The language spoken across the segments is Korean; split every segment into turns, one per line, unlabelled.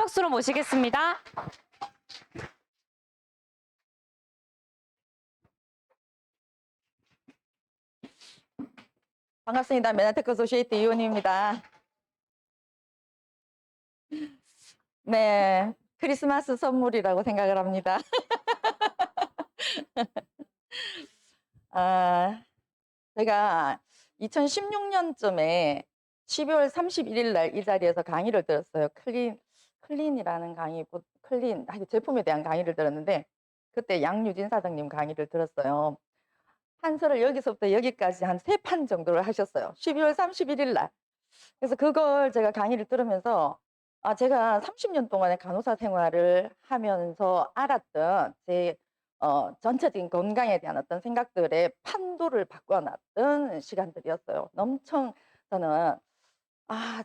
박수로 모시겠습니다.
반갑습니다. 메나테크 소시에이티 이원입니다. 네, 크리스마스 선물이라고 생각을 합니다. 제가 2016년쯤에 12월 31일 날 이 자리에서 강의를 들었어요. 클린이라는 강의, 제품에 대한 강의를 들었는데, 그때 양유진 사장님 강의를 들었어요. 판서를 여기서부터 여기까지 한 3판 정도를 하셨어요. 12월 31일 날. 그래서 그걸 제가 강의를 들으면서 제가 30년 동안의 간호사 생활을 하면서 알았던 제 전체적인 건강에 대한 어떤 생각들의 판도를 바꿔놨던 시간들이었어요. 엄청 저는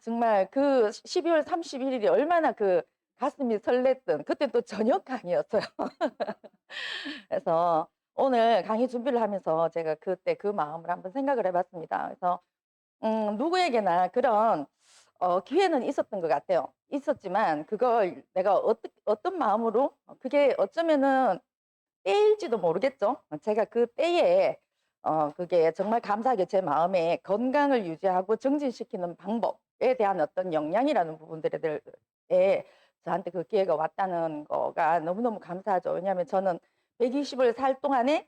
정말 그 12월 31일이 얼마나 그 가슴이 설렜던 그때 또 저녁 강의였어요. 그래서 오늘 강의 준비를 하면서 제가 그때 그 마음을 한번 생각을 해봤습니다. 그래서 누구에게나 그런 기회는 있었던 것 같아요. 있었지만 그걸 내가 어떤 마음으로 그게 어쩌면은 때일지도 모르겠죠. 제가 그 때에 그게 정말 감사하게 제 마음에 건강을 유지하고 정진시키는 방법에 대한 어떤 역량이라는 부분들에 저한테 그 기회가 왔다는 거가 너무너무 감사하죠. 왜냐하면 저는 120을 살 동안에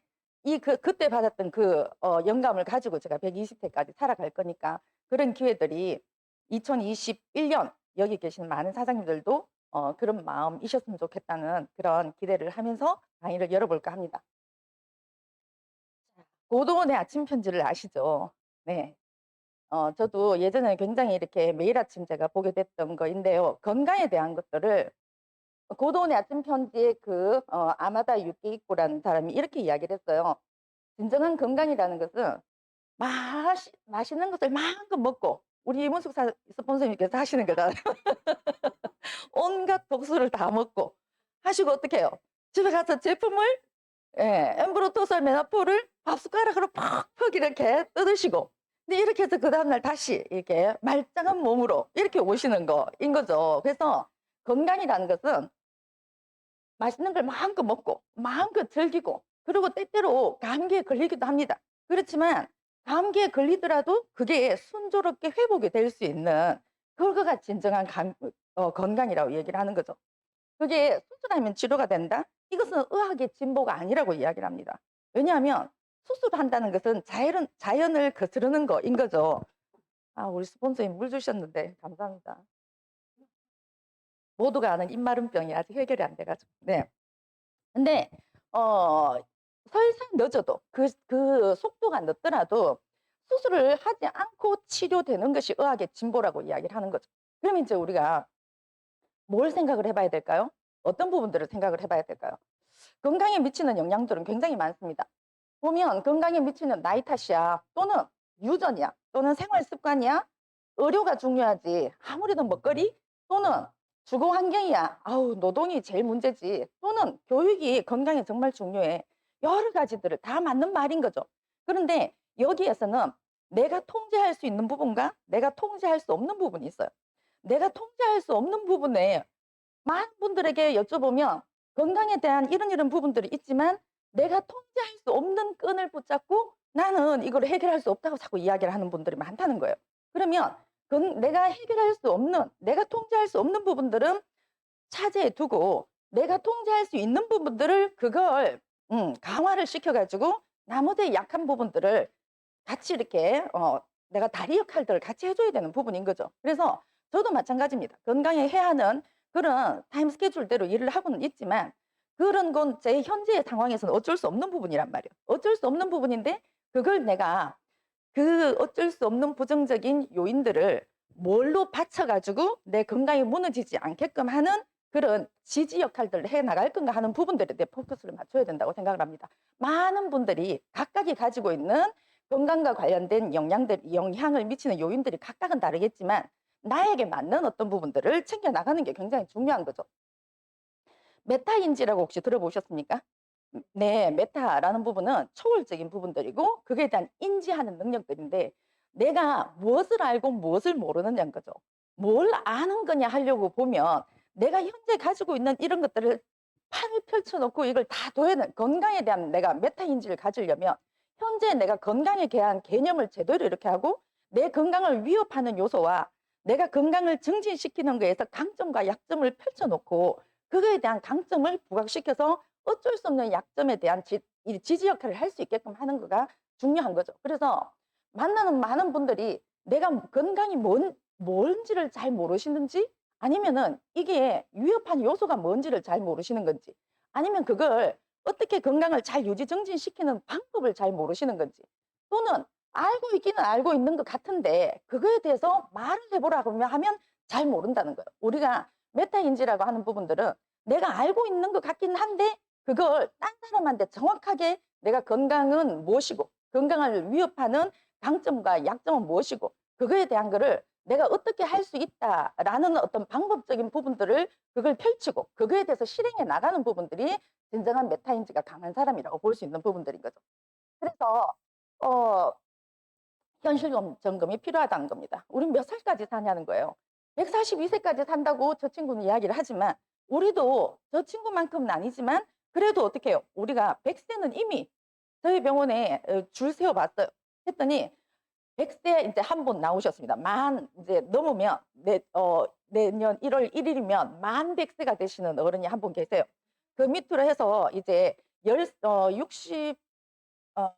그때 받았던 그 영감을 가지고 제가 120세까지 살아갈 거니까 그런 기회들이 2021년 여기 계신 많은 사장님들도 그런 마음이셨으면 좋겠다는 그런 기대를 하면서 강의를 열어볼까 합니다. 고도원의 아침 편지를 아시죠? 네. 저도 예전에 굉장히 이렇게 매일 아침 제가 보게 됐던 거인데요. 건강에 대한 것들을 고도원의 아침 편지의 아마다 유케이코라는 사람이 이렇게 이야기를 했어요. 진정한 건강이라는 것은 맛있는 것을 마음껏 먹고 우리 이문숙 스폰서님께서 하시는 거잖아요. 온갖 독소를 다 먹고 하시고 어떻게 해요? 집에 가서 제품을 엠브로토설 메나포를 밥숟가락으로 팍팍 이렇게 뜯으시고 근데 이렇게 해서 그 다음날 다시 이렇게 말짱한 몸으로 이렇게 오시는 거인 거죠. 그래서 건강이라는 것은 맛있는 걸 마음껏 먹고 마음껏 즐기고 그리고 때때로 감기에 걸리기도 합니다. 그렇지만 감기에 걸리더라도 그게 순조롭게 회복이 될 수 있는 그거가 진정한 건강이라고 얘기를 하는 거죠. 그게 수술하면 치료가 된다? 이것은 의학의 진보가 아니라고 이야기를 합니다. 왜냐하면 수술한다는 것은 자연을 거스르는 거인 거죠. 우리 스폰서님 물 주셨는데 감사합니다. 모두가 아는 입마름병이 아직 해결이 안 돼가지고. 네. 근데 설사 늦어도 그 속도가 늦더라도 수술을 하지 않고 치료되는 것이 의학의 진보라고 이야기를 하는 거죠. 그러면 이제 우리가 뭘 생각을 해봐야 될까요? 어떤 부분들을 생각을 해봐야 될까요? 건강에 미치는 영향들은 굉장히 많습니다. 보면 건강에 미치는 나이 탓이야 또는 유전이야 또는 생활 습관이야 의료가 중요하지 아무래도 먹거리 또는 주거 환경이야 노동이 제일 문제지 또는 교육이 건강에 정말 중요해 여러 가지들을 다 맞는 말인 거죠. 그런데 여기에서는 내가 통제할 수 있는 부분과 내가 통제할 수 없는 부분이 있어요. 내가 통제할 수 없는 부분에 많은 분들에게 여쭤보면 건강에 대한 이런 부분들이 있지만 내가 통제할 수 없는 끈을 붙잡고 나는 이걸 해결할 수 없다고 자꾸 이야기를 하는 분들이 많다는 거예요. 그러면 내가 해결할 수 없는, 내가 통제할 수 없는 부분들은 차지해 두고 내가 통제할 수 있는 부분들을 그걸 강화를 시켜가지고 나머지 약한 부분들을 같이 이렇게 내가 다리 역할들을 같이 해줘야 되는 부분인 거죠. 그래서 저도 마찬가지입니다. 건강에 해야 하는 그런 타임 스케줄대로 일을 하고는 있지만 그런 건 제 현재의 상황에서는 어쩔 수 없는 부분이란 말이에요. 어쩔 수 없는 부분인데 그걸 내가 그 어쩔 수 없는 부정적인 요인들을 뭘로 받쳐가지고 내 건강이 무너지지 않게끔 하는 그런 지지 역할들을 해 나갈 건가 하는 부분들에 내 포커스를 맞춰야 된다고 생각을 합니다. 많은 분들이 각각이 가지고 있는 건강과 관련된 영향을 미치는 요인들이 각각은 다르겠지만 나에게 맞는 어떤 부분들을 챙겨 나가는 게 굉장히 중요한 거죠. 메타인지라고 혹시 들어보셨습니까? 네, 메타라는 부분은 초월적인 부분들이고 그에 대한 인지하는 능력들인데 내가 무엇을 알고 무엇을 모르느냐인 거죠. 뭘 아는 거냐 하려고 보면 내가 현재 가지고 있는 이런 것들을 판을 펼쳐 놓고 이걸 다 도해내 건강에 대한 내가 메타인지를 가지려면 현재 내가 건강에 대한 개념을 제대로 이렇게 하고 내 건강을 위협하는 요소와 내가 건강을 증진시키는 거에서 강점과 약점을 펼쳐 놓고 그거에 대한 강점을 부각시켜서 어쩔 수 없는 약점에 대한 이 지지 역할을 할 수 있게끔 하는 거가 중요한 거죠. 그래서 만나는 많은 분들이 내가 건강이 뭔지를 잘 모르시는지 아니면은 이게 위협한 요소가 뭔지를 잘 모르시는 건지 아니면 그걸 어떻게 건강을 잘 유지 정진시키는 방법을 잘 모르시는 건지 또는 알고 있기는 알고 있는 것 같은데 그거에 대해서 말을 해보라고 하면 잘 모른다는 거예요. 우리가 메타인지라고 하는 부분들은 내가 알고 있는 것 같긴 한데 그걸 딴 사람한테 정확하게 내가 건강은 무엇이고 건강을 위협하는 강점과 약점은 무엇이고 그거에 대한 거를 내가 어떻게 할 수 있다라는 어떤 방법적인 부분들을 그걸 펼치고 그거에 대해서 실행해 나가는 부분들이 진정한 메타인지가 강한 사람이라고 볼 수 있는 부분들인 거죠. 그래서 어 현실 점검이 필요하다는 겁니다. 우린 몇 살까지 사냐는 거예요. 142세까지 산다고 저 친구는 이야기를 하지만 우리도 저 친구만큼은 아니지만 그래도 어떻게 해요? 우리가 100세는 이미 저희 병원에 줄 세워 봤어요. 했더니 100세 이제 한 분 나오셨습니다. 만 이제 넘으면 내년 1월 1일이면 만 100세가 되시는 어른이 한 분 계세요. 그 밑으로 해서 이제 60 어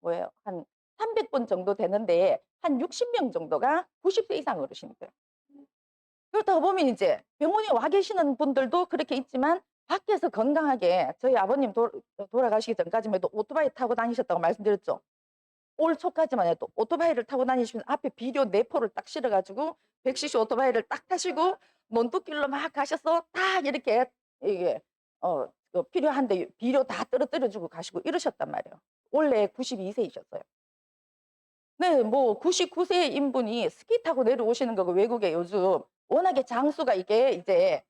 뭐예요? 한 300분 정도 되는데 한 60명 정도가 90세 이상 어르신이세요. 그렇다고 보면 이제 병원에 와 계시는 분들도 그렇게 있지만 밖에서 건강하게 저희 아버님 돌아가시기 전까지만 해도 오토바이 타고 다니셨다고 말씀드렸죠. 올 초까지만 해도 오토바이를 타고 다니시면 앞에 비료 네포를 딱 실어 가지고 100cc 오토바이를 딱 타시고 논두길로 막 가셔서 딱 이렇게 이게 필요한데 비료 다 떨어뜨려 주고 가시고 이러셨단 말이에요. 원래 92세이셨어요. 네. 뭐 99세 인분이 스키 타고 내려오시는 거고 외국에 요즘 워낙에 장수가 이게 이제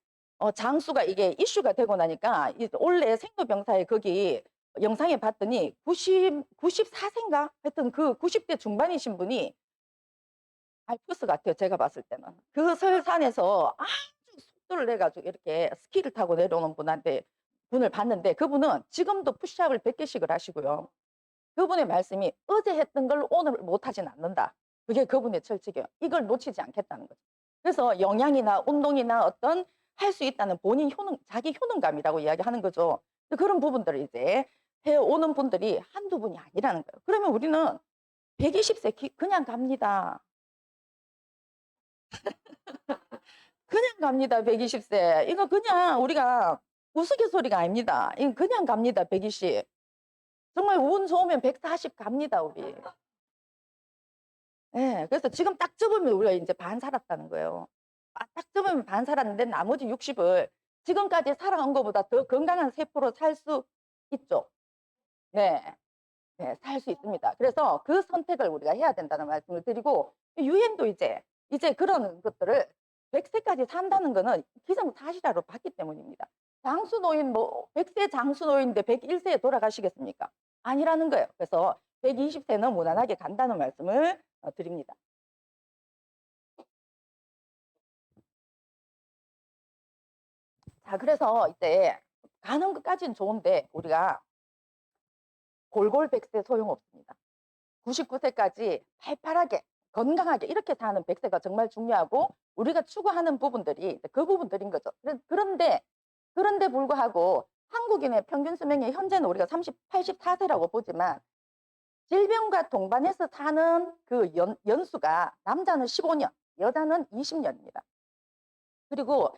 장수가 이게 이슈가 되고 나니까 이 원래 생로병사에 거기 영상에 봤더니 94 세인가? 하여튼 그 90대 중반이신 분이 알프스 같아요, 제가 봤을 때는. 그 설산에서 아주 속도를 내 가지고 이렇게 스키를 타고 내려오는 분을 봤는데 그분은 지금도 푸시업을 100 개씩을 하시고요. 그분의 말씀이 "어제 했던 걸 오늘 못 하진 않는다." 그게 그분의 철칙이에요. 이걸 놓치지 않겠다는 거죠. 그래서 영양이나 운동이나 어떤 할 수 있다는 본인 자기 효능감이라고 이야기하는 거죠. 그런 부분들을 이제 해 오는 분들이 한두 분이 아니라는 거예요. 그러면 우리는 120세 그냥 갑니다. 그냥 갑니다, 120 세. 이거 그냥 우리가 우스갯소리가 아닙니다. 이거 그냥 갑니다, 120. 정말 운 좋으면 140 갑니다, 우리. 예. 그래서 지금 딱 접으면 우리가 인제 반 살았다는 거예요. 딱 접으면 반 살았는데 나머지 60을 지금까지 살아온 것보다 더 건강한 세포로 살 수 있죠. 네. 네. 살 수 있습니다. 그래서 그 선택을 우리가 해야 된다는 말씀을 드리고 유행도 이제 그런 것들을 100 세까지 산다는 거는 기정사실화로 봤기 때문입니다. 장수노인 뭐 100세 장수노인인데 101 세에 돌아가시겠습니까? 아니라는 거예요. 그래서 120 세는 무난하게 간다는 말씀을 드립니다. 자 그래서 이제 가는 것까지는 좋은데 우리가 골골 100세 소용없습니다. 99 세까지 팔팔하게 건강하게 이렇게 사는 100 세가 정말 중요하고 우리가 추구하는 부분들이 이제 그 부분들인 거죠. 그런데 불구하고 한국인의 평균 수명이 현재는 우리가 84 세라고 보지만 질병과 동반해서 사는 그 연수가 남자는 15년, 여자는 20년입니다. 그리고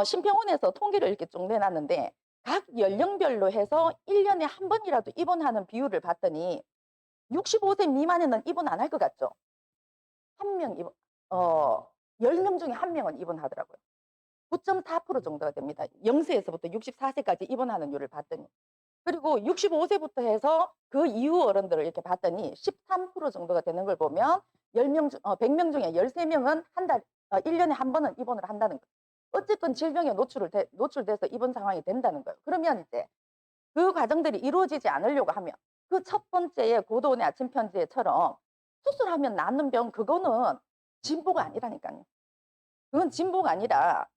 심평원에서 통계를 이렇게 쭉 내놨는데 각 연령별로 해서 1 년에 한 번이라도 입원하는 비율을 봤더니 65세 미만에는 입원 안 할 것 같죠? 한 명 입원 어 10명 중에 한 명은 입원하더라고요. 9.4% 정도가 됩니다. 0 세에서부터 64 세까지 입원하는 율을 봤더니. 그리고 65 세부터 해서 그 이후 어른들을 이렇게 봤더니 13% 정도가 되는 걸 보면 100명 중에 13 명은 한 달 1 년에 한 번은 입원을 한다는 거예요. 어쨌건 질병에 노출돼서 입원 상황이 된다는 거예요. 그러면 이제 그 과정들이 이루어지지 않으려고 하면 그 첫 번째의 고도의 아침 편지처럼 수술하면 낫는 병 그거는 진보가 아니라니까요. 그건 진보가 아니라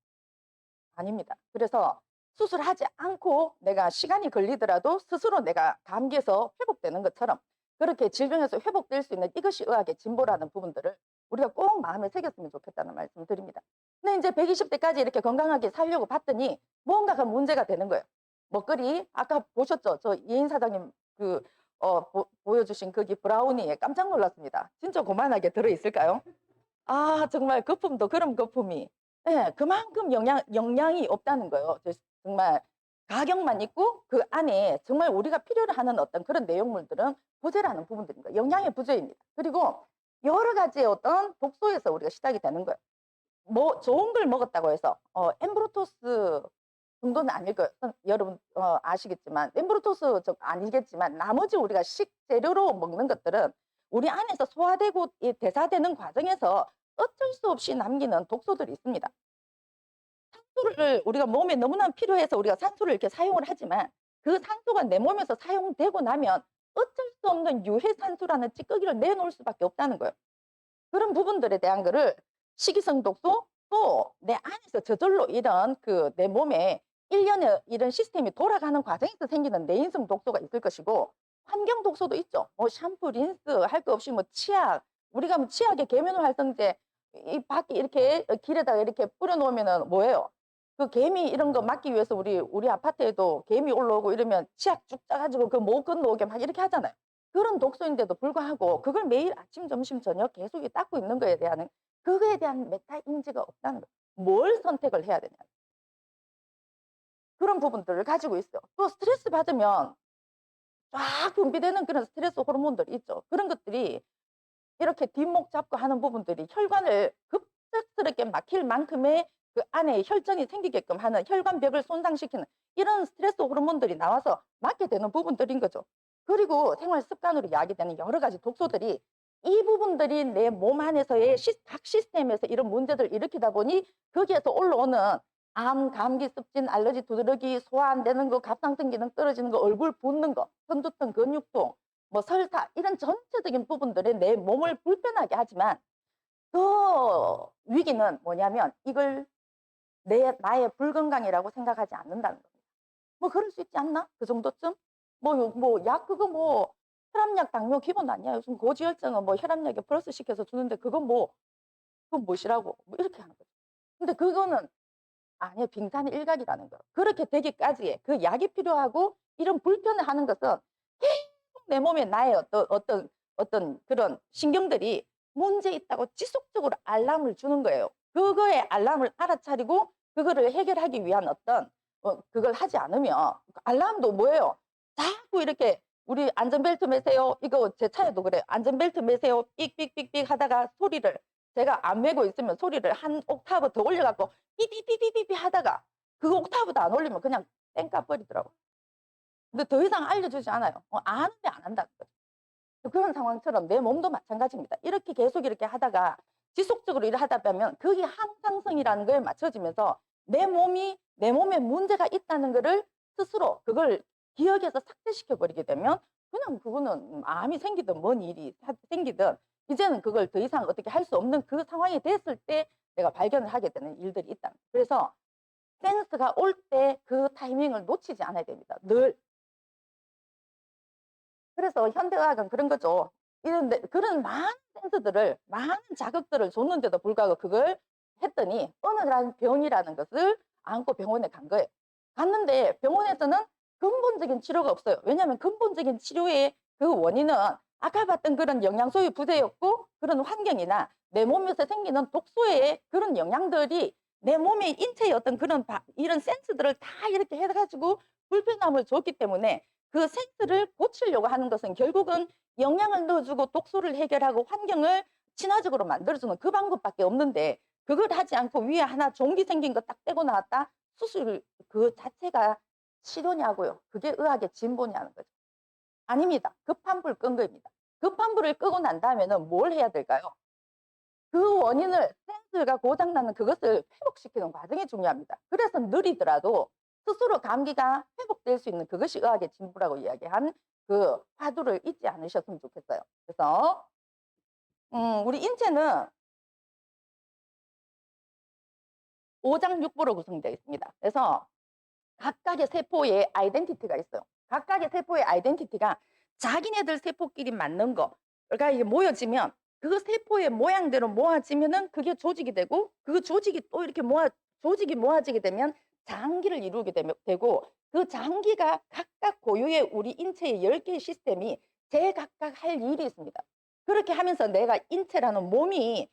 아닙니다. 그래서 수술하지 않고 내가 시간이 걸리더라도 스스로 내가 감기에서 회복되는 것처럼 그렇게 질병에서 회복될 수 있는 이것이 의학의 진보라는 부분들을 우리가 꼭 마음에 새겼으면 좋겠다는 말씀을 드립니다. 근데 이제 120 대까지 이렇게 건강하게 살려고 봤더니 뭔가가 문제가 되는 거예요. 먹거리 아까 보셨죠? 저 이인 사장님 그 보여주신 거기 브라우니에 깜짝 놀랐습니다. 진짜 고만하게 들어있을까요? 아 정말 거품도 그런 거품이 예 그만큼 영양이 없다는 거예요. 정말 가격만 있고 그 안에 정말 우리가 필요로 하는 어떤 그런 내용물들은 부재라는 부분들인 거예요. 영양의 부재입니다. 그리고 여러 가지의 어떤 독소에서 우리가 시작이 되는 거예요. 뭐 좋은 걸 먹었다고 해서 엠브로토스 정도는 아닐 거예요. 여러분 아시겠지만 엠브로토스 아니겠지만 나머지 우리가 식재료로 먹는 것들은 우리 안에서 소화되고 이 대사되는 과정에서 어쩔 수 없이 남기는 독소들이 있습니다. 산소를 우리가 몸에 너무나 필요해서 우리가 산소를 이렇게 사용을 하지만 그 산소가 내 몸에서 사용되고 나면 어쩔 수 없는 유해산소라는 찌꺼기를 내놓을 수밖에 없다는 거예요. 그런 부분들에 대한 거를 식이성 독소 또 내 안에서 저절로 이런 그 내 몸에 일련의 이런 시스템이 돌아가는 과정에서 생기는 내인성 독소가 있을 것이고 환경 독소도 있죠. 뭐 샴푸, 린스 할 거 없이 뭐 치약 우리가 뭐 치약에 계면 활성제 이 밖에 이렇게 길에다가 이렇게 뿌려 놓으면은 뭐예요? 그 개미 이런 거 막기 위해서 우리 아파트에도 개미 올라오고 이러면 치약 쭉 짜가지고 그 못 건너오게 막 이렇게 하잖아요. 그런 독소인데도 불구하고 그걸 매일 아침, 점심, 저녁 계속 닦고 있는 거에 대한 그거에 대한 메타 인지가 없다는 거예요. 뭘 선택을 해야 되냐. 그런 부분들을 가지고 있어요. 또 스트레스 받으면 쫙 분비되는 그런 스트레스 호르몬들이 있죠. 그런 것들이 이렇게 뒷목 잡고 하는 부분들이 혈관을 급작스럽게 막힐 만큼의 그 안에 혈전이 생기게끔 하는 혈관벽을 손상시키는 이런 스트레스 호르몬들이 나와서 맞게 되는 부분들인 거죠. 그리고 생활 습관으로 야기되는 여러 가지 독소들이 이 부분들이 내 몸 안에서의 각 시스템에서 이런 문제들을 일으키다 보니 거기에서 올라오는 암, 감기, 습진, 알러지, 두드러기, 소화 안 되는 거, 갑상선 기능 떨어지는 거, 얼굴 붓는 거, 편두통, 근육통, 뭐 설사 이런 전체적인 부분들이 내 몸을 불편하게 하지만 더 위기는 뭐냐면 이걸 나의 불건강이라고 생각하지 않는다는 겁니다. 뭐 그럴 수 있지 않나? 그 정도쯤? 약 그거 뭐 혈압약, 당뇨 기본 아니야. 요즘 고지혈증은 뭐 혈압약에 플러스 시켜서 주는데 그건 뭐시라고? 뭐 이렇게 하는 거죠. 근데 그거는 아니요. 빙산의 일각이라는 거. 그렇게 되기까지의 그 약이 필요하고 이런 불편을 하는 것은 계속 내 몸에 나의 어떤 그런 신경들이 문제 있다고 지속적으로 알람을 주는 거예요. 그거의 알람을 알아차리고 그거를 해결하기 위한 어떤 그걸 하지 않으면 알람도 뭐예요? 자꾸 이렇게 우리 안전벨트 매세요. 이거 제 차에도 그래요. 안전벨트 매세요. 삑삑삑삑 하다가 소리를 제가 안 매고 있으면 소리를 한 옥타브 더 올려 갖고 삐삐삐삐삐삐 하다가 그 옥타브도 안 올리면 그냥 땡까 버리더라고요. 근데 더 이상 알려주지 않아요. 아는데 안 한다는 거죠. 그런 상황처럼 내 몸도 마찬가지입니다. 이렇게 계속 이렇게 하다가 지속적으로 일을 하다 보면 그게 항상성이라는 거에 맞춰지면서 내 몸에 문제가 있다는 거를 스스로 그걸 기억에서 삭제시켜 버리게 되면 그냥 그거는 암이 생기든 뭔 일이 생기든 이제는 그걸 더 이상 어떻게 할 수 없는 그 상황이 됐을 때 내가 발견을 하게 되는 일들이 있다. 그래서 센스가 올 때 그 타이밍을 놓치지 않아야 됩니다. 늘. 그래서 현대의학은 그런 거죠. 이런데 그런 많은 센서들을 많은 자극들을 줬는데도 불구하고 그걸 했더니 어느 병이라는 것을 안고 병원에 간 거예요. 갔는데 병원에서는 근본적인 치료가 없어요. 왜냐하면 근본적인 치료의 그 원인은 아까 봤던 그런 영양소의 부재였고 그런 환경이나 내 몸에서 생기는 독소의 그런 영향들이 내 몸의 인체의 어떤 그런 이런 센스들을 다 이렇게 해가지고 불편함을 줬기 때문에 그 센스를 고치려고 하는 것은 결국은 영양을 넣어주고 독소를 해결하고 환경을 친화적으로 만들어주는 그 방법밖에 없는데 그걸 하지 않고 위에 하나 종기 생긴 거 딱 떼고 나왔다? 수술 그 자체가 치료냐고요. 그게 의학의 진보냐는 거죠. 아닙니다. 급한 불 끈 거입니다. 급한 불을 끄고 난 다음에는 뭘 해야 될까요? 그 원인을 센스가 고장나는 그것을 회복시키는 과정이 중요합니다. 그래서 느리더라도 스스로 감기가 회복될 수 있는 그것이 의학의 진보라고 이야기한 그 화두를 잊지 않으셨으면 좋겠어요. 그래서 우리 인체는 오장육부로 구성되어 있습니다. 그래서 각각의 세포의 아이덴티티가 있어요. 각각의 세포의 아이덴티티가 자기네들 세포끼리 맞는 거. 그러니까 이게 모여지면 그 세포의 모양대로 모아지면은 그게 조직이 되고 그 조직이 또 이렇게 조직이 모아지게 되면 장기를 이루게 되고 그 장기가 각각 고유의 우리 인체의 10개의 시스템이 제각각 할 일이 있습니다. 그렇게 하면서 내가 인체라는 몸이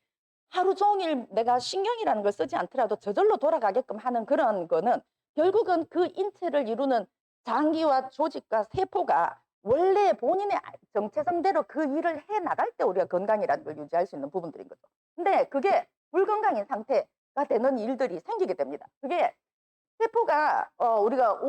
하루 종일 내가 신경이라는 걸 쓰지 않더라도 저절로 돌아가게끔 하는 그런 거는 결국은 그 인체를 이루는 장기와 조직과 세포가 원래 본인의 정체성대로 그 일을 해 나갈 때 우리가 건강이라는 걸 유지할 수 있는 부분들인 거죠. 근데 그게 불건강인 상태가 되는 일들이 생기게 됩니다. 그게 세포가 우리가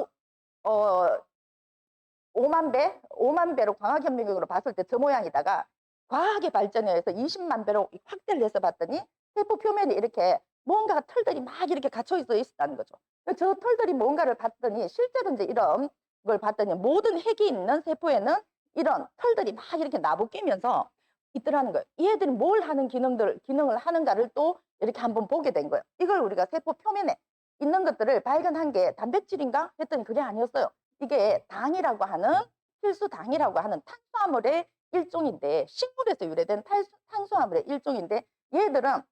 5만 배로 광학현미경으로 봤을 때 저 모양이다가 과학의 발전에 의해서 20만 배로 확대를 해서 봤더니 세포 표면에 이렇게 뭔가 털들이 막 이렇게 갇혀 있었다는 거죠. 저 털들이 뭔가를 봤더니 실제로 이제 이런 걸 봤더니 모든 핵이 있는 세포에는 이런 털들이 막 이렇게 나부끼면서 있더라는 거예요. 얘들이 뭘 하는 기능을 하는가를 또 이렇게 한번 보게 된 거예요. 이걸 우리가 세포 표면에 있는 것들을 발견한 게 단백질인가 했더니 그게 아니었어요. 이게 당이라고 하는 필수 당이라고 하는 탄수화물의 일종인데 식물에서 유래된 탄수화물의 일종인데 얘들은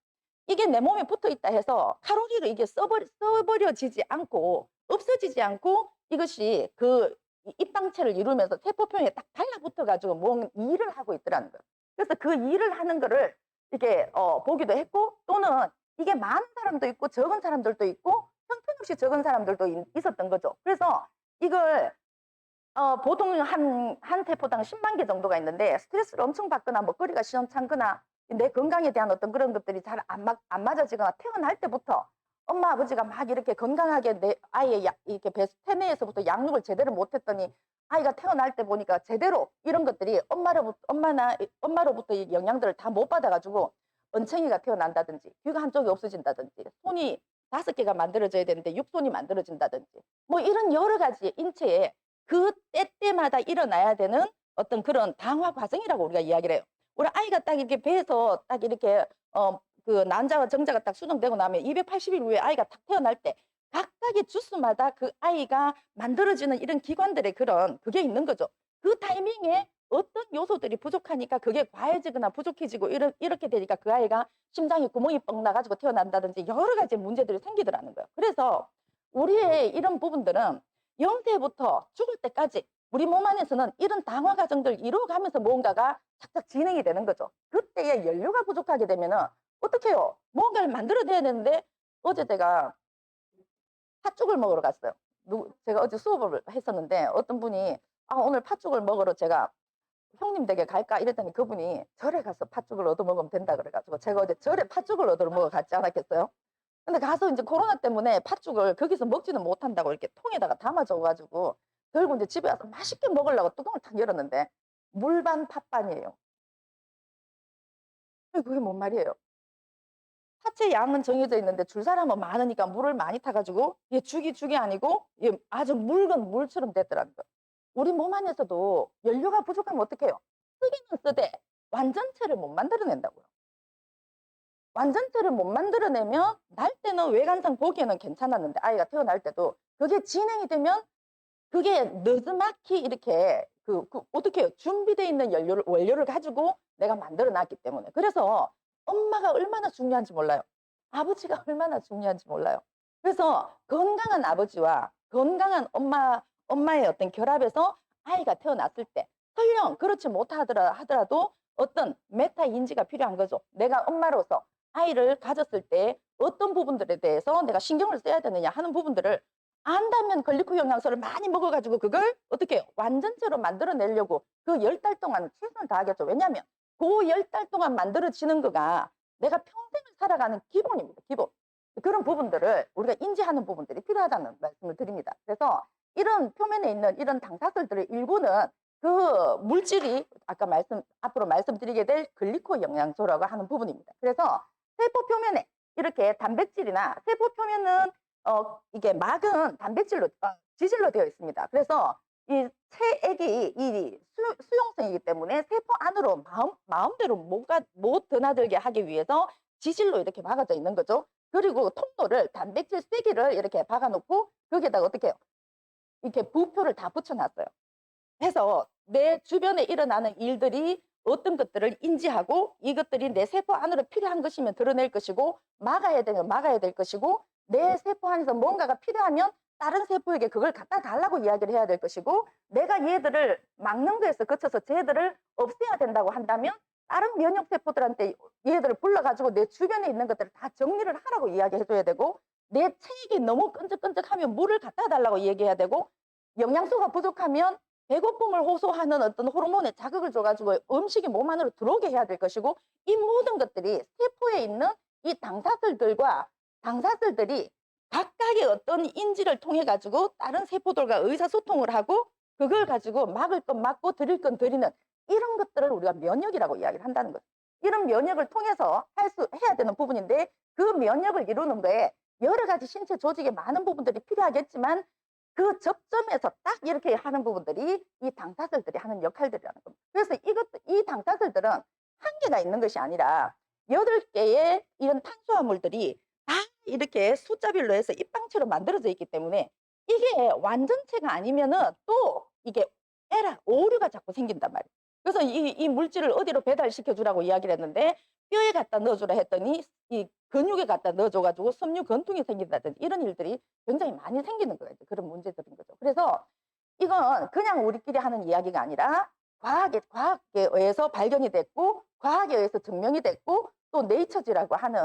이게 내 몸에 붙어 있다 해서 칼로리를 이게 써버려지지 않고 없어지지 않고 이것이 그 입당체를 이루면서 세포 표면에 딱 달라붙어 가지고 뭔 일을 하고 있더라는 거예요. 그래서 그 일을 하는 거를 이렇게 보기도 했고 또는 이게 많은 사람도 있고 적은 사람들도 있고 형편없이 적은 사람들도 있었던 거죠. 그래서 이걸 보통 한 세포당 10만 개 정도가 있는데 스트레스를 엄청 받거나 먹거리가 시원찮거나 내 건강에 대한 어떤 그런 것들이 잘 안 맞아지거나 태어날 때부터 엄마 아버지가 막 이렇게 건강하게 내 아이의 이렇게 태내에서부터 양육을 제대로 못했더니 아이가 태어날 때 보니까 제대로 이런 것들이 엄마로부터 이 영양들을 다 못 받아가지고 언챙이가 태어난다든지 귀가 한쪽이 없어진다든지 손이 5개가 만들어져야 되는데 6손이 만들어진다든지 뭐 이런 여러 가지 인체에 그 때때마다 일어나야 되는 어떤 그런 당화 과정이라고 우리가 이야기를 해요. 우리 아이가 딱 이렇게 배에서 딱 이렇게 그 난자와 정자가 딱 수정되고 나면 280일 후에 아이가 딱 태어날 때 각각의 주스마다 그 아이가 만들어지는 이런 기관들의 그런 그게 있는 거죠. 그 타이밍에 어떤 요소들이 부족하니까 그게 과해지거나 부족해지고 이렇게 되니까 그 아이가 심장에 구멍이 뻥 나가지고 태어난다든지 여러 가지 문제들이 생기더라는 거예요. 그래서 우리의 이런 부분들은 0세부터 죽을 때까지 우리 몸 안에서는 이런 당화 과정들을 이루어가면서 뭔가가 착착 진행이 되는 거죠. 그때에 연료가 부족하게 되면은 어떻게 해요? 뭔가를 만들어내야 되는데 어제 제가 팥죽을 먹으러 갔어요. 제가 어제 수업을 했었는데 어떤 분이 오늘 팥죽을 먹으러 제가 형님 댁에 갈까? 이랬더니 그분이 절에 가서 팥죽을 얻어 먹으면 된다 그래가지고 제가 어제 절에 팥죽을 얻어 먹어 갔지 않았겠어요? 근데 가서 이제 코로나 때문에 팥죽을 거기서 먹지는 못한다고 이렇게 통에다가 담아줘가지고 결국 이제 집에 와서 맛있게 먹으려고 뚜껑을 탁 열었는데 물반 팥반이에요. 그게 뭔 말이에요? 파채 양은 정해져 있는데 줄 사람은 많으니까 물을 많이 타가지고 이게 죽이 아니고 이게 아주 묽은 물처럼 됐더라는 거예요. 우리 몸 안에서도 연료가 부족하면 어떡해요? 쓰기는 쓰되 완전체를 못 만들어낸다고요. 완전체를 못 만들어내면 날 때는 외관상 보기에는 괜찮았는데 아이가 태어날 때도 그게 진행이 되면 그게 느지막이 이렇게 어떻게 해요? 준비되어 있는 원료를 가지고 내가 만들어 놨기 때문에. 그래서 엄마가 얼마나 중요한지 몰라요. 아버지가 얼마나 중요한지 몰라요. 그래서 건강한 아버지와 건강한 엄마의 어떤 결합에서 아이가 태어났을 때 설령 그렇지 하더라도 어떤 메타 인지가 필요한 거죠. 내가 엄마로서 아이를 가졌을 때 어떤 부분들에 대해서 내가 신경을 써야 되느냐 하는 부분들을 안다면 글리코 영양소를 많이 먹어가지고 그걸 어떻게 완전체로 만들어내려고 그 10달 동안 최선을 다하겠죠. 왜냐하면 그 10달 동안 만들어지는 거가 내가 평생을 살아가는 기본입니다. 기본. 그런 부분들을 우리가 인지하는 부분들이 필요하다는 말씀을 드립니다. 그래서 이런 표면에 있는 이런 당사슬들의 일부는 그 물질이 앞으로 말씀드리게 될 글리코 영양소라고 하는 부분입니다. 그래서 세포 표면에 이렇게 단백질이나 세포 표면은 이게 막은 단백질로 지질로 되어 있습니다. 그래서 이 체액이 수용성이기 때문에 세포 안으로 마음대로 못 드나들게 하기 위해서 지질로 이렇게 막아져 있는 거죠. 그리고 통로를 단백질 세기를 이렇게 박아 놓고 거기에다가 어떻게 해요? 이렇게 부표를 다 붙여 놨어요. 해서 내 주변에 일어나는 일들이 어떤 것들을 인지하고 이것들이 내 세포 안으로 필요한 것이면 드러낼 것이고 막아야 되면 막아야 될 것이고 내 세포 안에서 뭔가가 필요하면 다른 세포에게 그걸 갖다 달라고 이야기를 해야 될 것이고 내가 얘들을 막는 거에서 그쳐서 쟤들을 없애야 된다고 한다면 다른 면역 세포들한테 얘들을 불러가지고 내 주변에 있는 것들을 다 정리를 하라고 이야기해 줘야 되고 내 체액이 너무 끈적끈적하면 물을 갖다 달라고 얘기해야 되고 영양소가 부족하면 배고픔을 호소하는 어떤 호르몬에 자극을 줘가지고 음식이 몸 안으로 들어오게 해야 될 것이고 이 모든 것들이 세포에 있는 이 당사슬들과 당사슬들이 각각의 어떤 인지를 통해 가지고 다른 세포들과 의사소통을 하고 그걸 가지고 막을 건 막고 드릴 건 드리는 이런 것들을 우리가 면역이라고 이야기를 한다는 거죠. 이런 면역을 통해서 해야 되는 부분인데 그 면역을 이루는 거에 여러 가지 신체 조직의 많은 부분들이 필요하겠지만 그 접점에서 딱 이렇게 하는 부분들이 이 당사슬들이 하는 역할들이라는 겁니다. 그래서 이 당사슬들은 한 개가 있는 것이 아니라 8개의 이런 탄수화물들이 다 이렇게 숫자별로 해서 입방체로 만들어져 있기 때문에 이게 완전체가 아니면은 또 이게 오류가 자꾸 생긴단 말이에요. 그래서 이 물질을 어디로 배달시켜 주라고 이야기를 했는데 뼈에 갖다 넣어주라 했더니 이 근육에 갖다 넣어줘가지고 섬유 건통이 생긴다든지 이런 일들이 굉장히 많이 생기는 거예요. 그런 문제들인 거죠. 그래서 이건 그냥 우리끼리 하는 이야기가 아니라 과학에 의해서 발견이 됐고 과학에 의해서 증명이 됐고 또 네이처지라고 하는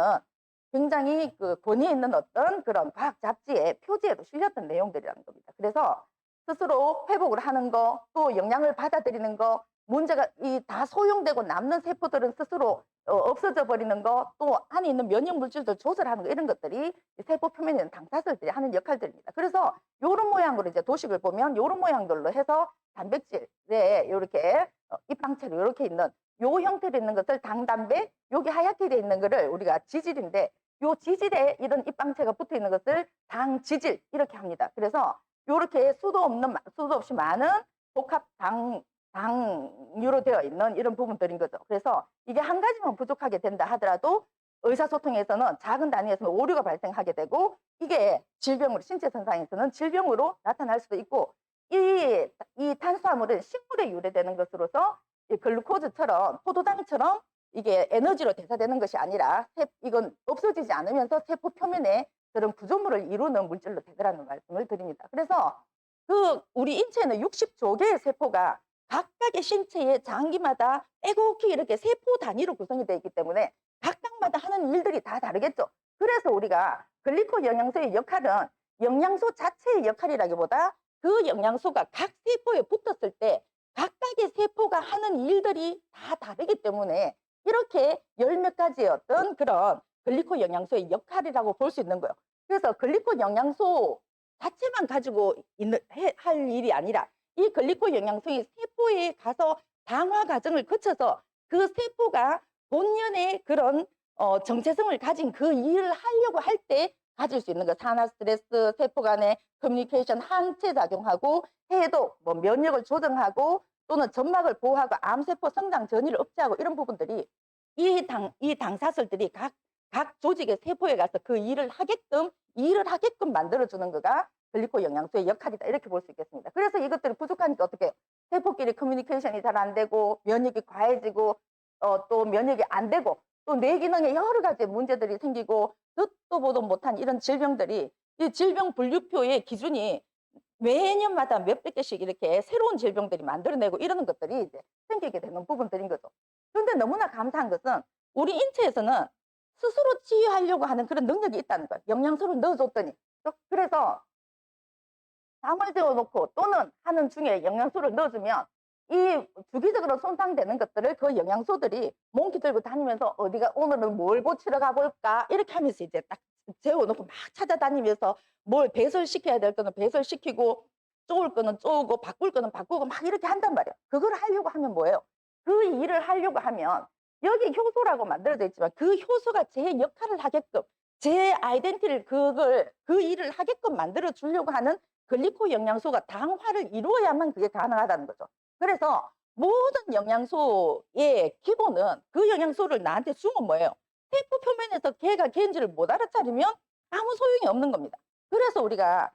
굉장히 그 권위에 있는 어떤 그런 과학 잡지의 표지에도 실렸던 내용들이라는 겁니다. 그래서 스스로 회복을 하는 거, 또 영양을 받아들이는 거, 문제가 다 소용되고 남는 세포들은 스스로 없어져 버리는 거, 또 안에 있는 면역 물질들 조절하는 거 이런 것들이 세포 표면에 있는 당사슬들이 하는 역할들입니다. 그래서 요런 모양으로 이제 도식을 보면 요런 모양들로 해서 단백질에 요렇게 입방체로 요렇게 있는 요 형태로 있는 것을 당단백, 여기 하얗게 돼 있는 거를 우리가 지질인데 요 지질에 이런 입방체가 붙어 있는 것을 당지질 이렇게 합니다. 그래서 요렇게 수도 없이 많은 복합 당류로 되어 있는 이런 부분들인 거죠. 그래서 이게 한 가지만 부족하게 된다 하더라도 의사소통에서는 작은 단위에서는 오류가 발생하게 되고 이게 질병으로 신체 증상에서는 질병으로 나타날 수도 있고 이 탄수화물은 식물에 유래되는 것으로서 이 글루코즈처럼 포도당처럼 이게 에너지로 대사되는 것이 아니라 이건 없어지지 않으면서 세포 표면에 그런 구조물을 이루는 물질로 되더라는 말씀을 드립니다. 그래서 우리 인체에는 60조 개의 세포가 각각의 신체의 장기마다 빼곡히 이렇게 세포 단위로 구성이 되어 있기 때문에 각각마다 하는 일들이 다 다르겠죠. 그래서 우리가 글리코 영양소의 역할은 영양소 자체의 역할이라기보다 그 영양소가 각 세포에 붙었을 때 각각의 세포가 하는 일들이 다 다르기 때문에 이렇게 10몇 가지의 어떤 그런 글리코 영양소의 역할이라고 볼 수 있는 거예요. 그래서 글리코 영양소 자체만 가지고 할 일이 아니라 이 글리코 영양소의 세포에 가서 당화 과정을 거쳐서 그 세포가 본연의 그런 정체성을 가진 그 일을 하려고 할 때 가질 수 있는 거 산화 스트레스, 세포 간의 커뮤니케이션, 항체 작용하고 해독, 뭐 면역을 조정하고 또는 점막을 보호하고 암세포 성장 전이를 억제하고 이런 부분들이 이 당사슬들이 각 조직의 세포에 가서 그 일을 하게끔 만들어주는 거가 글리코 영양소의 역할이다 이렇게 볼 수 있겠습니다. 그래서 이것들이 부족하니까 어떻게 해요? 세포끼리 커뮤니케이션이 잘 안 되고 면역이 과해지고 또 면역이 안 되고 또 뇌 기능에 여러 가지 문제들이 생기고 듣도 보도 못한 이런 질병들이 이 질병 분류표의 기준이 매년마다 몇백 개씩 이렇게 새로운 질병들이 만들어내고 이러는 것들이 이제 생기게 되는 부분들인 거죠. 그런데 너무나 감사한 것은 우리 인체에서는 스스로 치유하려고 하는 그런 능력이 있다는 거예요. 영양소를 넣어줬더니. 그래서 잠을 재워놓고 또는 하는 중에 영양소를 넣어주면 이 주기적으로 손상되는 것들을 그 영양소들이 몽키 들고 다니면서 어디가 오늘은 뭘 고치러 가볼까 이렇게 하면서 이제 딱 재워놓고 막 찾아다니면서 뭘 배설시켜야 될 거는 배설시키고 쪼을 거는 쪼우고 바꿀 거는 바꾸고 막 이렇게 한단 말이에요. 그걸 하려고 하면 뭐예요? 그 일을 하려고 하면 여기 효소라고 만들어져 있지만 그 효소가 제 역할을 하게끔 제 아이덴티티를 그 일을 하게끔 만들어 주려고 하는 글리코 영양소가 당화를 이루어야만 그게 가능하다는 거죠. 그래서 모든 영양소의 기본은 그 영양소를 나한테 주면 뭐예요? 세포 표면에서 걔가 걔인지를 못 알아차리면 아무 소용이 없는 겁니다. 그래서 우리가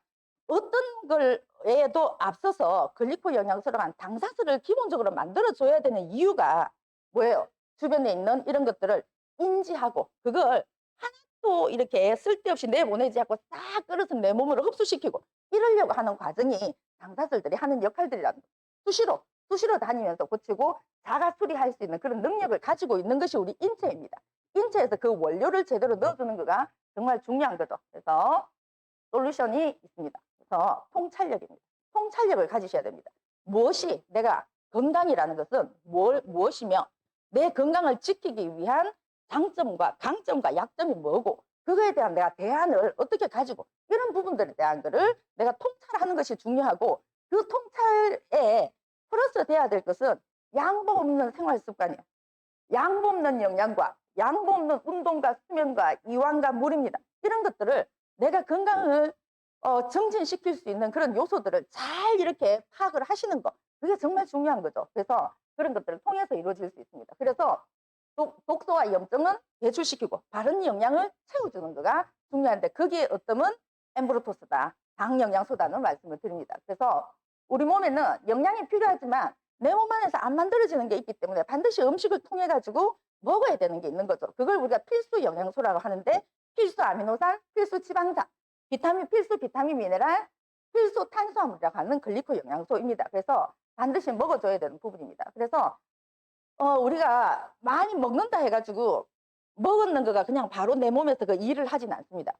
어떤 걸에도 앞서서 글리코 영양소랑 당사슬을 기본적으로 만들어줘야 되는 이유가 뭐예요? 주변에 있는 이런 것들을 인지하고 그걸 하나도 이렇게 쓸데없이 내보내지 않고 싹 끌어서 내 몸으로 흡수시키고 이러려고 하는 과정이 당사슬들이 하는 역할들이라는 거예요. 수시로 다니면서 고치고 자가 수리할 수 있는 그런 능력을 가지고 있는 것이 우리 인체입니다. 인체에서 그 원료를 제대로 넣어주는 거가 정말 중요한 거죠. 그래서 솔루션이 있습니다. 그래서 통찰력입니다. 통찰력을 가지셔야 됩니다. 무엇이 내가 건강이라는 것은 무엇이며 내 건강을 지키기 위한 장점과 강점과 약점이 뭐고 그거에 대한 내가 대안을 어떻게 가지고 이런 부분들에 대한 거를 내가 통찰하는 것이 중요하고 그 통찰에 플러스 돼야 될 것은 양보 없는 생활 습관이에요. 양보 없는 영양과 양보 없는 운동과 수면과 이완과 물입니다. 이런 것들을 내가 건강을 정진시킬 수 있는 그런 요소들을 잘 이렇게 파악을 하시는 거 그게 정말 중요한 거죠. 그래서 그런 것들을 통해서 이루어질 수 있습니다. 그래서 독소와 염증은 배출시키고 바른 영양을 채워주는 거가 중요한데 거기에 어떤 엠브로토스다, 당 영양소다는 말씀을 드립니다. 그래서 우리 몸에는 영양이 필요하지만 내 몸 안에서 안 만들어지는 게 있기 때문에 반드시 음식을 통해 가지고 먹어야 되는 게 있는 거죠. 그걸 우리가 필수 영양소라고 하는데 필수 아미노산, 필수 지방산, 필수 비타민 미네랄, 필수 탄수화물이라고 하는 글리코 영양소입니다. 그래서 반드시 먹어줘야 되는 부분입니다. 그래서 우리가 많이 먹는다 해가지고 먹었는 거가 그냥 바로 내 몸에서 그 일을 하진 않습니다.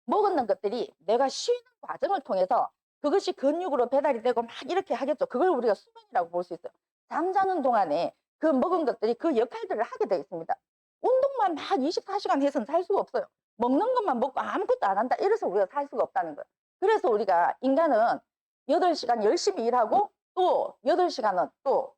먹었는 것들이 내가 쉬는 과정을 통해서 그것이 근육으로 배달이 되고 막 이렇게 하겠죠. 그걸 우리가 수면이라고 볼 수 있어요. 잠자는 동안에 그 먹은 것들이 그 역할들을 하게 되어 있습니다. 운동만 막 24시간 해서는 살 수가 없어요. 먹는 것만 먹고 아무것도 안 한다. 이래서 우리가 살 수가 없다는 거예요. 그래서 우리가 인간은 8시간 열심히 일하고 또 8시간은 또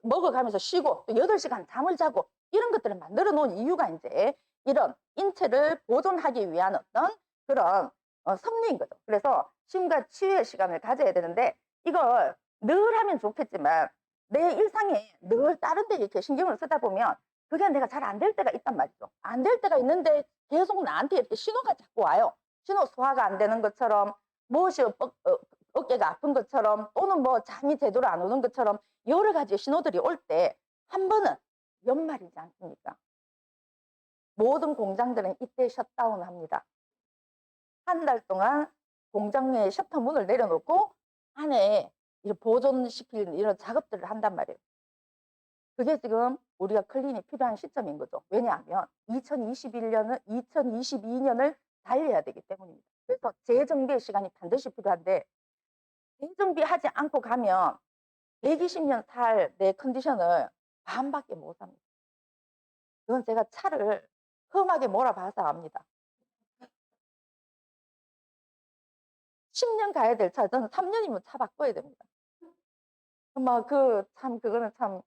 먹어가면서 쉬고 또 8시간 잠을 자고 이런 것들을 만들어 놓은 이유가 이제 이런 인체를 보존하기 위한 어떤 그런 섭리인 거죠. 그래서 쉼과 치유의 시간을 가져야 되는데 이걸 늘 하면 좋겠지만 내 일상에 늘 다른 데 이렇게 신경을 쓰다 보면 그게 내가 잘 안 될 때가 있단 말이죠. 안 될 때가 있는데 계속 나한테 이렇게 신호가 자꾸 와요. 신호 소화가 안 되는 것처럼 무엇이 어깨가 아픈 것처럼 또는 뭐 잠이 제대로 안 오는 것처럼 여러 가지 신호들이 올 때 한 번은 연말이지 않습니까? 모든 공장들은 이때 셧다운 합니다. 한 달 동안 공장의 셔터 문을 내려놓고 안에 보존시키는 이런 작업들을 한단 말이에요. 그게 지금 우리가 클린이 필요한 시점인 거죠. 왜냐하면 2022년을 달려야 되기 때문입니다. 그래서 재정비의 시간이 반드시 필요한데 재정비하지 않고 가면 120년 살 내 컨디션을 반밖에 못 삽니다. 그건 제가 차를 험하게 몰아봐서 압니다. 10년 가야 될 차, 저는 3년이면 차 바꿔야 됩니다. 그거는 참,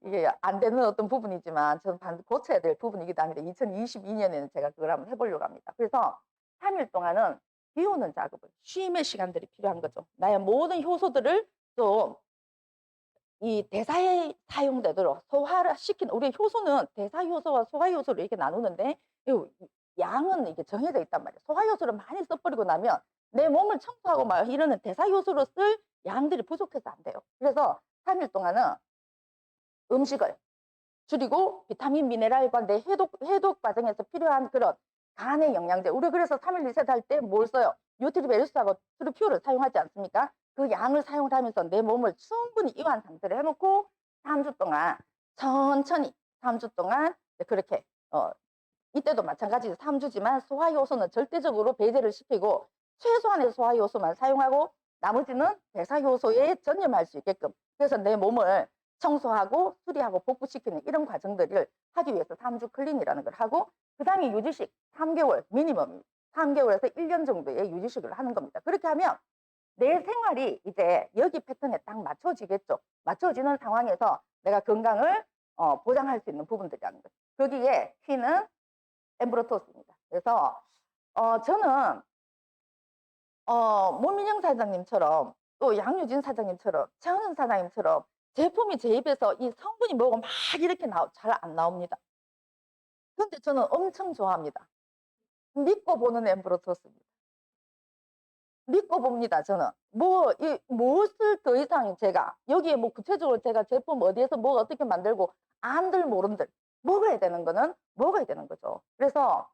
이게 안 되는 어떤 부분이지만, 저는 반드시 고쳐야 될 부분이기도 합니다. 2022년에는 제가 그걸 한번 해보려고 합니다. 그래서 3일 동안은 비우는 작업을, 쉼의 시간들이 필요한 거죠. 나의 모든 효소들을 또 이 대사에 사용되도록 소화를 시키는, 우리 효소는 대사 효소와 소화 효소를 이렇게 나누는데 양은 이게 정해져 있단 말이에요. 소화 효소를 많이 써버리고 나면 내 몸을 청소하고 막 이러는 대사 효소로 쓸 양들이 부족해서 안 돼요. 그래서 3일 동안은 음식을 줄이고 비타민 미네랄과 내 해독 과정에서 필요한 그런 간의 영양제, 우리 그래서 3일 리셋 할 때 뭘 써요? 뉴트리베르스하고 트루퓨어를 사용하지 않습니까? 그 양을 사용을 하면서 내 몸을 충분히 이완 상태를 해놓고 3주 동안 천천히 3주 동안 그렇게 이때도 마찬가지로 3주지만 소화효소는 절대적으로 배제를 시키고 최소한의 소화효소만 사용하고 나머지는 대사효소에 전념할 수 있게끔, 그래서 내 몸을 청소하고 수리하고 복구시키는 이런 과정들을 하기 위해서 3주 클린이라는 걸 하고, 그 다음에 유지식 3개월 미니멈 3개월에서 1년 정도의 유지식을 하는 겁니다. 그렇게 하면 내 생활이 이제 여기 패턴에 딱 맞춰지겠죠. 맞춰지는 상황에서 내가 건강을 보장할 수 있는 부분들이라는 거죠. 거기에 키는 엠브로토스입니다. 그래서 저는 문민영 사장님처럼 또 양유진 사장님처럼 최은은 사장님처럼 제품이 제 입에서 이 성분이 뭐고 막 이렇게 잘 안 나옵니다. 근데 저는 엄청 좋아합니다. 믿고 보는 엠브로토스입니다. 믿고 봅니다, 저는. 무엇을 더 이상 제가, 여기에 뭐 구체적으로 제가 제품 어디에서 뭐 어떻게 만들고, 안들 모른들, 먹어야 되는 거는 먹어야 되는 거죠. 그래서,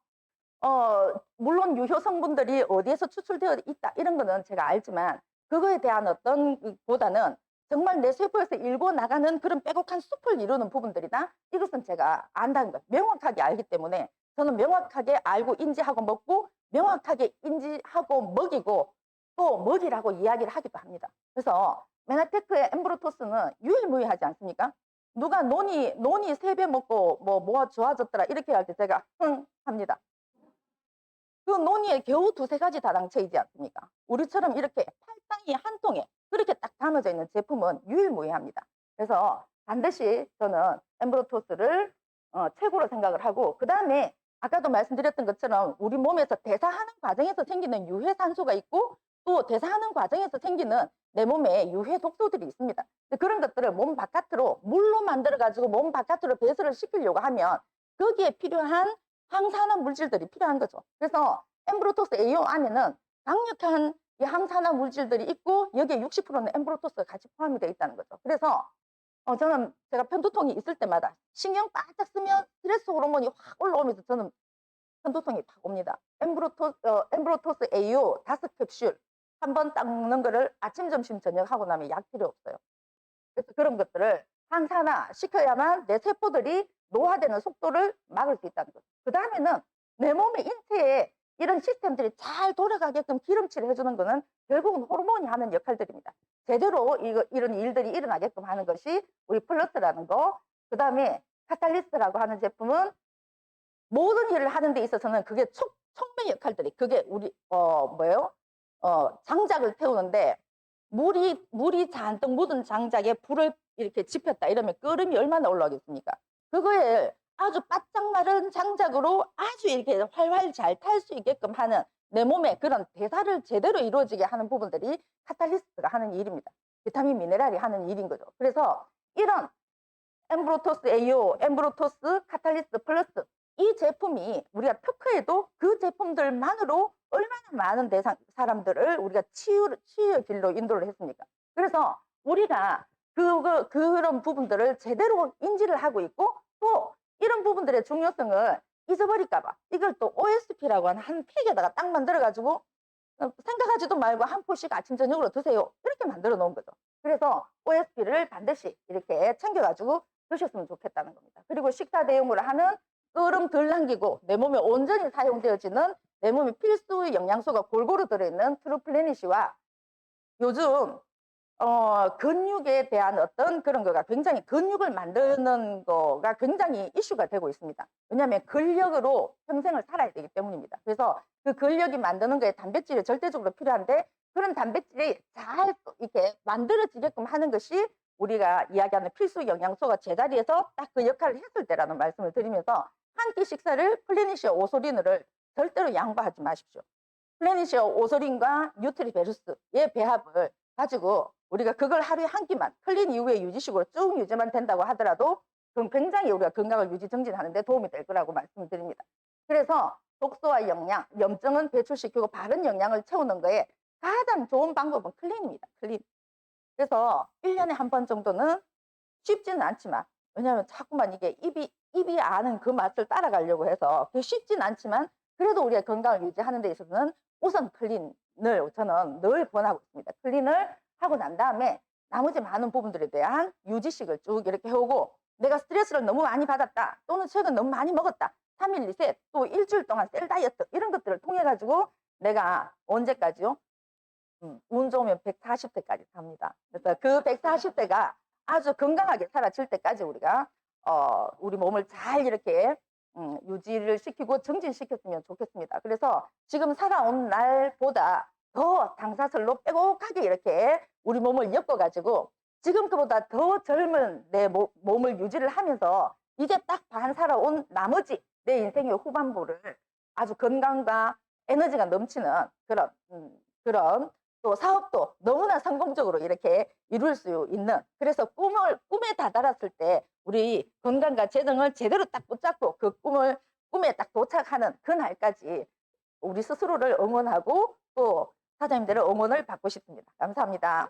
물론 유효 성분들이 어디에서 추출되어 있다, 이런 거는 제가 알지만, 그거에 대한 어떤, 보다는 정말 내 세포에서 일고 나가는 그런 빼곡한 숲을 이루는 부분들이다, 이것은 제가 안다는 거, 명확하게 알기 때문에, 저는 명확하게 알고 인지하고 먹고, 명확하게 인지하고 먹이고, 또 먹이라고 이야기를 하기도 합니다. 그래서 메나테크의 엠브로토스는 유일무이하지 않습니까? 누가 논이 3배 먹고 뭐가 좋아졌더라 이렇게 할 때 제가 흥 합니다. 그 논이에 겨우 2-3가지 다당체이지 않습니까? 우리처럼 이렇게 팔당이 한 통에 그렇게 딱 담아져 있는 제품은 유일무이합니다. 그래서 반드시 저는 엠브로토스를 최고로 생각을 하고, 그 다음에 아까도 말씀드렸던 것처럼 우리 몸에서 대사하는 과정에서 생기는 유해산소가 있고, 또 대사하는 과정에서 생기는 내 몸에 유해 독소들이 있습니다. 그런 것들을 몸 바깥으로 물로 만들어 가지고 몸 바깥으로 배설을 시키려고 하면 거기에 필요한 항산화 물질들이 필요한 거죠. 그래서 엠브로토스 AO 안에는 강력한 이 항산화 물질들이 있고, 여기에 60%는 엠브로토스가 같이 포함이 되어 있다는 거죠. 그래서 저는 제가 편두통이 있을 때마다 신경 바짝 쓰면 스트레스 호르몬이 확 올라오면서 저는 편두통이 팍 옵니다. 엠브로토스 AO 5캡슐 한 번 딱 먹는 거를 아침, 점심, 저녁 하고 나면 약 필요 없어요. 그래서 그런 것들을 항산화 시켜야만 내 세포들이 노화되는 속도를 막을 수 있다는 거죠. 그 다음에는 내 몸의 인체에 이런 시스템들이 잘 돌아가게끔 기름칠을 해주는 거는 결국은 호르몬이 하는 역할들입니다. 제대로 이런 일들이 일어나게끔 하는 것이 우리 플러스라는 거. 그 다음에 카탈리스트라고 하는 제품은 모든 일을 하는 데 있어서는 그게 촉매 역할들이, 그게 우리 장작을 태우는데 물이 잔뜩 묻은 장작에 불을 이렇게 지폈다 이러면 끓음이 얼마나 올라오겠습니까? 그거에 아주 바짝 마른 장작으로 아주 이렇게 활활 잘 탈 수 있게끔 하는 내 몸의 그런 대사를 제대로 이루어지게 하는 부분들이 카탈리스트가 하는 일입니다. 비타민 미네랄이 하는 일인 거죠. 그래서 이런 엠브로토스 AO, 엠브로토스 카탈리스트 플러스, 이 제품이 우리가 특허에도 그 제품들만으로 얼마나 많은 사람들을 우리가 치유의 길로 인도를 했습니까? 그래서 우리가 그런 부분들을 제대로 인지를 하고 있고, 또 이런 부분들의 중요성을 잊어버릴까봐 이걸 또 OSP라고 하는 한 팩에다가 딱 만들어가지고 생각하지도 말고 한 포씩 아침 저녁으로 드세요, 이렇게 만들어 놓은 거죠. 그래서 OSP를 반드시 이렇게 챙겨가지고 드셨으면 좋겠다는 겁니다. 그리고 식사 대용으로 하는 끓음 덜 남기고 내 몸에 온전히 사용되어지는 내 몸에 필수 영양소가 골고루 들어있는 트루플래닛이와 요즘 근육에 대한 어떤 그런 거가 굉장히, 근육을 만드는 거가 굉장히 이슈가 되고 있습니다. 왜냐하면 근력으로 평생을 살아야 되기 때문입니다. 그래서 그 근력이 만드는 거에 단백질이 절대적으로 필요한데, 그런 단백질이 잘 이렇게 만들어지게끔 하는 것이 우리가 이야기하는 필수 영양소가 제자리에서 딱 그 역할을 했을 때라는 말씀을 드리면서, 한 끼 식사를 플래닛이어 오소린을 절대로 양보하지 마십시오. 플래닛이어 오소린과 뉴트리베루스의 배합을 가지고 우리가 그걸 하루에 한 끼만 클린 이후에 유지식으로 쭉 유지만 된다고 하더라도 그럼 굉장히 우리가 건강을 유지 정진하는 데 도움이 될 거라고 말씀을 드립니다. 그래서 독소와 영양, 염증은 배출시키고 바른 영양을 채우는 거에 가장 좋은 방법은 클린입니다. 클린. 그래서 1년에 한 번 정도는, 쉽지는 않지만, 왜냐하면 자꾸만 이게 입이 아는 그 맛을 따라가려고 해서 그게 쉽진 않지만, 그래도 우리의 건강을 유지하는 데 있어서는 우선 클린을 저는 늘 권하고 있습니다. 클린을 하고 난 다음에 나머지 많은 부분들에 대한 유지식을 쭉 이렇게 해오고, 내가 스트레스를 너무 많이 받았다, 또는 최근 너무 많이 먹었다, 3일 리셋, 또 일주일 동안 셀 다이어트, 이런 것들을 통해 가지고 내가 언제까지요? 운 좋으면 140대까지 삽니다. 그래서 그 140대가 아주 건강하게 살아질 때까지 우리가 우리 몸을 잘 이렇게 유지를 시키고 정진시켰으면 좋겠습니다. 그래서 지금 살아온 날보다 더 당사슬로 빼곡하게 이렇게 우리 몸을 엮어가지고 지금 그보다 더 젊은 내 몸을 유지를 하면서 이제 딱 반 살아온 나머지 내 인생의 후반부를 아주 건강과 에너지가 넘치는 그런 또 사업도 너무나 성공적으로 이렇게 이룰 수 있는, 그래서 꿈에 다다랐을 때 우리 건강과 재정을 제대로 딱 붙잡고 그 꿈을 꿈에 딱 도착하는 그날까지 우리 스스로를 응원하고 또 사장님들의 응원을 받고 싶습니다. 감사합니다.